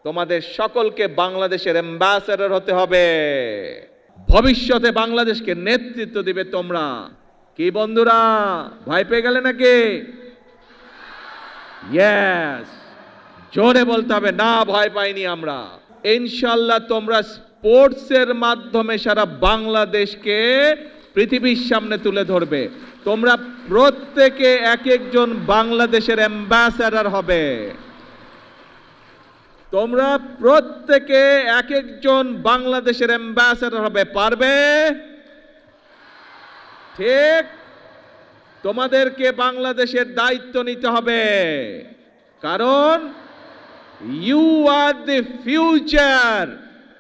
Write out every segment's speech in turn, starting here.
তোমাদের সকলকে বাংলাদেশের অ্যাম্বাসেডর হতে হবে। ভবিষ্যতে বাংলাদেশকে নেতৃত্ব দিবে তোমরা। কি বন্ধুরা, ভয় পেয়ে গেলে নাকি? ইয়েস, জোরে বলতে হবে, না ভয় পাইনি আমরা। ইনশাআল্লাহ তোমরা স্পোর্টসের মাধ্যমে সারা বাংলাদেশকে পৃথিবীর সামনে তুলে ধরবে। তোমরা প্রত্যেকে এক একজন বাংলাদেশের অ্যাম্বাসেডর হবে। তোমরা প্রত্যেকে এক একজন বাংলাদেশের অ্যাম্বাসেডর হবে। পারবে? ঠিক। তোমাদেরকে বাংলাদেশের দায়িত্ব নিতে হবে, কারণ ইউ আর দ্য ফিউচার।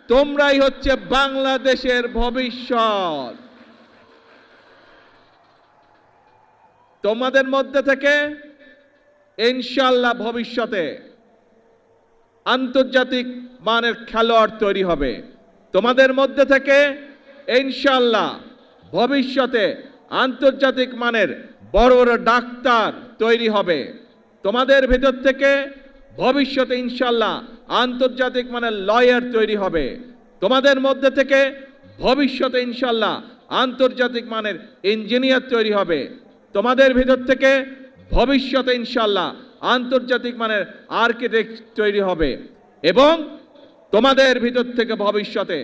তোমরাই হচ্ছে বাংলাদেশের ভবিষ্যৎ। তোমাদের মধ্যে থেকে ইনশাআল্লাহ ভবিষ্যতে আন্তর্জাতিক মানের খেলোয়াড় তৈরি হবে। তোমাদের মধ্যে থেকে ইনশাআল্লাহ ভবিষ্যতে আন্তর্জাতিক মানের বড় বড় ডাক্তার তৈরি হবে। তোমাদের ভেতর থেকে ভবিষ্যতে ইনশাআল্লাহ আন্তর্জাতিক মানের লয়ার তৈরি হবে। তোমাদের মধ্যে থেকে ভবিষ্যতে ইনশাআল্লাহ আন্তর্জাতিক মানের ইঞ্জিনিয়ার তৈরি হবে। তোমাদের ভিতর থেকে ভবিষ্যতে ইনশাআল্লাহ আন্তর্জাতিক মানের আর্কিটেক্ট তৈরি হবে এবং তোমাদের ভিতর থেকে ভবিষ্যতে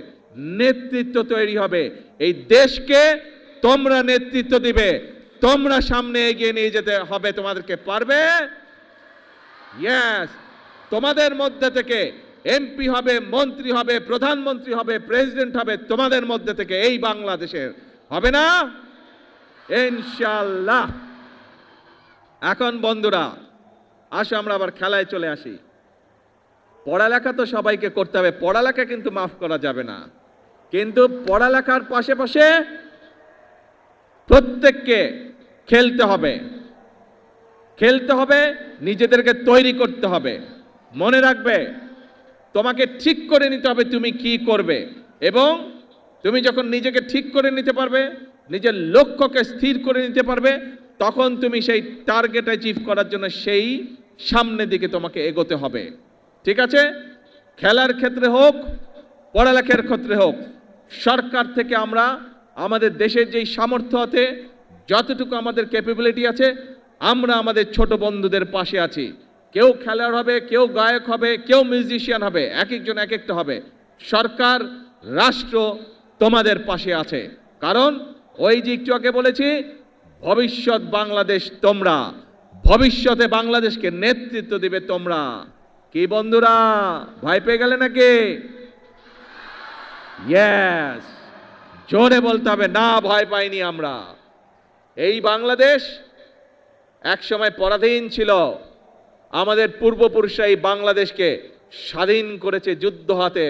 নেতৃত্ব তৈরি হবে। এই দেশকে তোমরা নেতৃত্ব দিবে, তোমরা সামনে এগিয়ে নিয়ে যেতে হবে। তোমাদেরকে পারবে? ইয়েস। তোমাদের মধ্যে থেকে এমপি হবে, মন্ত্রী হবে, প্রধানমন্ত্রী হবে, প্রেসিডেন্ট হবে তোমাদের মধ্যে থেকে, এই বাংলাদেশের হবে না ইনশাআল্লাহ। এখন বন্ধুরা আসো আমরা আবার খেলায় চলে আসি। পড়ালেখা তো সবাইকে করতে হবে, পড়ালেখা কিন্তু মাফ করা যাবে না, কিন্তু পড়ালেখার পাশাপাশি প্রত্যেককে খেলতে হবে, খেলতে হবে, নিজেদেরকে তৈরি করতে হবে। মনে রাখবে তোমাকে ঠিক করে নিতে হবে তুমি কি করবে, এবং তুমি যখন নিজেকে ঠিক করে নিতে পারবে, নিজের লক্ষ্যকে স্থির করে নিতে পারবে, তখন তুমি সেই টার্গেট অ্যাচিভ করার জন্য সেই সামনের দিকে তোমাকে এগোতে হবে। ঠিক আছে? খেলার ক্ষেত্রে হোক, পড়ালেখার ক্ষেত্রে হোক, সরকার থেকে আমরা আমাদের দেশের যেই সামর্থ্য আছে, যতটুকু আমাদের ক্যাপাবিলিটি আছে, আমরা আমাদের ছোট বন্ধুদের পাশে আছি। কেউ খেলোয়াড় হবে, কেউ গায়ক হবে, কেউ মিউজিশিয়ান হবে, এক একজন এক একটা হবে। সরকার, রাষ্ট্র তোমাদের পাশে আছে, কারণ ওই যে একটু আগে বলেছি, ভবিষ্যৎ বাংলাদেশ তোমরা, ভবিষ্যতে বাংলাদেশকে নেতৃত্ব দিবে তোমরা। কি বন্ধুরা, ভয় পেয়ে গেলে নাকি? ইয়েস, জোরে বলতে হবে, না ভয় পাইনি আমরা। এই বাংলাদেশ একসময় পরাধীন ছিল, আমাদের পূর্বপুরুষরা এই বাংলাদেশকে স্বাধীন করেছে, যুদ্ধ হাতে,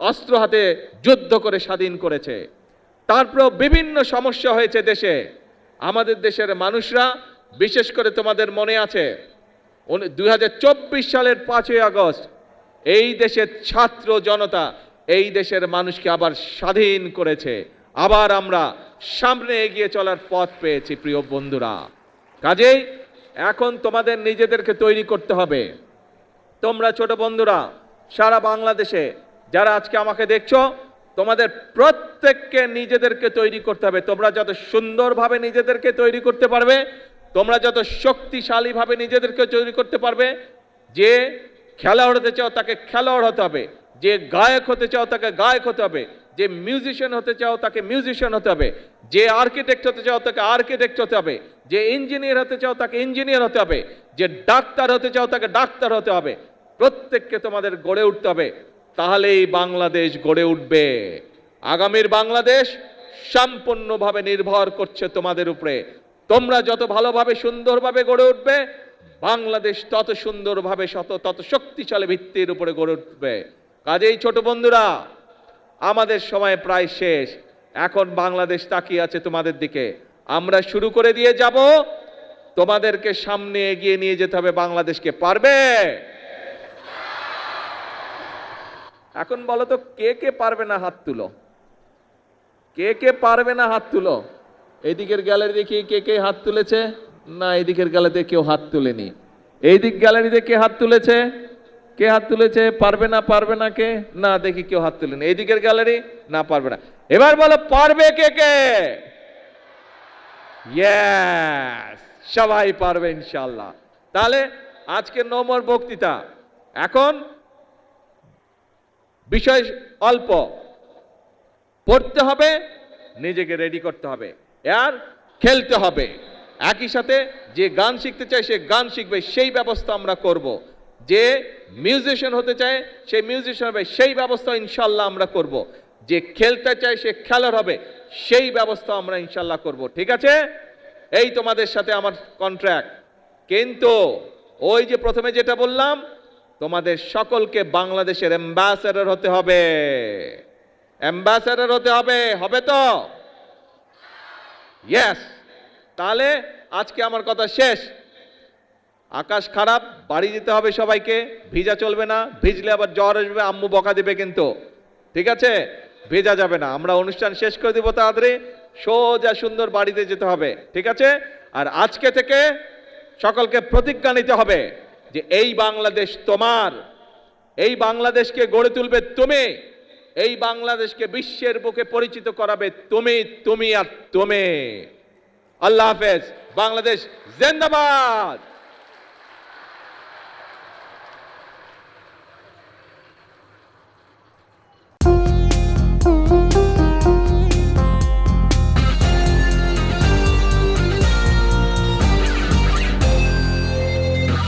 অস্ত্র হাতে যুদ্ধ করে স্বাধীন করেছে। তারপর বিভিন্ন সমস্যা হয়েছে দেশে। আমাদের দেশের মানুষরা, বিশেষ করে তোমাদের মনে আছে 2024 সালের 5ই আগস্ট এই দেশের ছাত্র জনতা এই দেশের মানুষকে আবার স্বাধীন করেছে। আবার আমরা সামনে এগিয়ে চলার পথ পেয়েছি প্রিয় বন্ধুরা। কাজেই এখন তোমাদের নিজেদেরকে তৈরি করতে হবে। তোমরা ছোট বন্ধুরা সারা বাংলাদেশে যারা আজকে আমাকে দেখছো, তোমাদের প্রত্যেককে নিজেদেরকে তৈরি করতে হবে। তোমরা যত সুন্দরভাবে নিজেদেরকে তৈরি করতে পারবে, তোমরা যত শক্তিশালীভাবে নিজেদেরকে তৈরি করতে পারবে, যে খেলোয়াড় হতে চাও তাকে খেলোয়াড় হতে হবে, যে গায়ক হতে চাও তাকে গায়ক হতে হবে, যে মিউজিশিয়ান হতে চাও তাকে মিউজিশিয়ান হতে হবে, যে আর্কিটেক্ট হতে চাও তাকে আর্কিটেক্ট হতে হবে, যে ইঞ্জিনিয়ার হতে চাও তাকে ইঞ্জিনিয়ার হতে হবে, যে ডাক্তার হতে চাও তাকে ডাক্তার হতে হবে। প্রত্যেককে তোমাদের গড়ে উঠতে হবে, তাহলেই বাংলাদেশ গড়ে উঠবে। আগামীর বাংলাদেশ সম্পূর্ণভাবে নির্ভর করছে তোমাদের উপরে। তোমরা যত ভালোভাবে সুন্দরভাবে গড়ে উঠবে, বাংলাদেশ তত সুন্দরভাবে তত শক্তিশালী ভিত্তির উপরে গড়ে উঠবে। কাজেই ছোট বন্ধুরা, আমাদের সময় প্রায় শেষ। এখন বাংলাদেশ তাকিয়ে আছে তোমাদের দিকে। আমরা শুরু করে দিয়ে যাব, তোমাদেরকে সামনে এগিয়ে নিয়ে যেতে হবে বাংলাদেশকে। পারবে? এখন বলো তো, কে কে পারবে না হাত তুলো। কে কে পারবে না হাত তুলো। এইদিকের গ্যালারি দেখি কে কে হাত তুলেছে। না, এইদিকের গ্যালারিতে কেউ হাত তুলেনি। এইদিক গ্যালারিতে কে হাত তুলেছে? কে হাত তুলেছে? পারবে না, পারবে না কে? না, দেখি কেউ হাত তুলেন। এইদিকের গ্যালারি, না পারবে না। এবার বলো পারবে কে কে? ইয়েস, সবাই পারবে ইনশাআল্লাহ। তাহলে আজকে নম্বর বক্তৃতা, এখন বিষয় অল্প, পড়তে হবে, নিজেকে রেডি করতে হবে, আর খেলতে হবে। একই সাথে যে গান শিখতে চায় সে গান শিখবে, সেই ব্যবস্থা আমরা করব। যে মিউজিশিয়ান হতে চায় সে মিউজিশিয়ান হবে, সেই ব্যবস্থা ইনশাল্লাহ আমরা করব। যে খেলতে চায় সে খেলার হবে, সেই ব্যবস্থা আমরা ইনশাল্লাহ করব। ঠিক আছে? এই তোমাদের সাথে আমার কন্ট্রাক্ট। কিন্তু ওই যে প্রথমে যেটা বললাম, তোমাদের সকলকে বাংলাদেশের অ্যাম্বাসেডর হতে হবে। অ্যাম্বাসেডর হতে হবে, হবে তো? ইয়েস। তাহলে আজকে আমার কথা শেষ। আকাশ খারাপ, বাড়ি যেতে হবে সবাইকে। ভিজা চলবে না, ভিজলে আবার জ্বর আসবে, আম্মু বকা দিবে কিন্তু। ঠিক আছে? ভেজা যাবে না। আমরা অনুষ্ঠান শেষ করে দিব তাড়াতাড়ি, সোজা সুন্দর বাড়িতে যেতে হবে। ঠিক আছে? আর আজকে থেকে সকলকে প্রতিজ্ঞা নিতে হবে যে এই বাংলাদেশ তোমার, এই বাংলাদেশকে গড়ে তুলবে তুমি, এই বাংলাদেশকে বিশ্বের বুকে পরিচিত করাবে তুমি, তুমি আর তুমি। আল্লাহ হাফেজ। বাংলাদেশ জিন্দাবাদ।